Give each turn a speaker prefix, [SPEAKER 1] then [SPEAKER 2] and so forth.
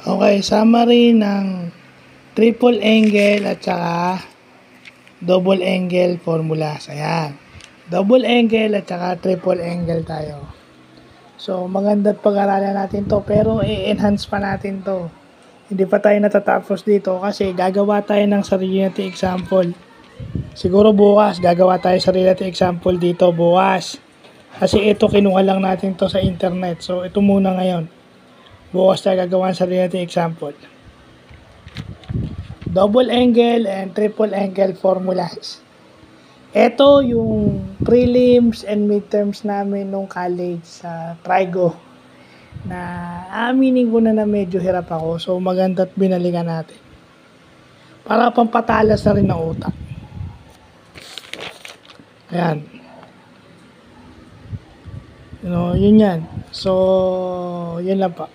[SPEAKER 1] Okay, summary ng triple angle at saka double angle formulas. Ayan. Double angle at saka triple angle tayo. So, maganda't pag-aralan natin to, pero i-enhance pa natin to. Hindi pa tayo natatapos dito kasi gagawa tayo ng sarili nating example. Siguro bukas, gagawa tayo sarili nating example dito bukas. Kasi ito, kinuha lang natin to sa internet. So, ito muna ngayon. Bukas tayo gagawa ng sarili nating example. Double angle and triple angle formulas. Ito yung prelims and midterms namin nung college sa Trigo. Na aminin ko na medyo hirap ako. So maganda't binalikan natin. Para pampatalas na rin ng utak. Ayan. Yun yan. So, yun lang pa.